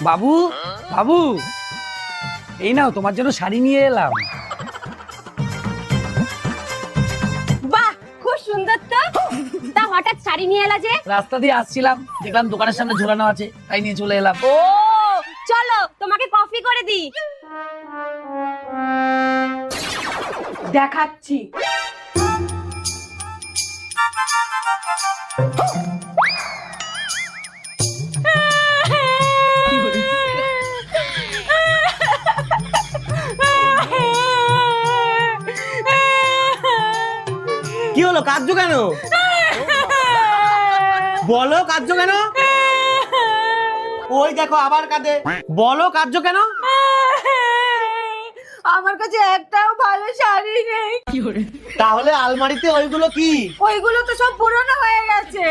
বাবু বাবু, এই নাও তোমার জন্য শাড়ি নিয়ে এলাম। বাহ, খুব সুন্দর তো। তা হঠাৎ শাড়ি নিয়ে এলা যে? রাস্তা দিয়ে আসছিলাম, দেখলাম দোকানের সামনে ঝোলানো আছে, তাই নিয়ে চলে এলাম। ও চলো তোমাকে কফি করে দিই। দেখাচ্ছি। কি হলো, কাঁদছো কেন? বলো কাঁদছো কেন? ওই দেখো আবার কাঁদে। বলো কাঁদছো কেন? আমার কাছে একটাও ভালো শাড়ি নেই। তাহলে আলমারিতে ওইগুলো কি? ওইগুলো তো সব পুরনো হয়ে গেছে।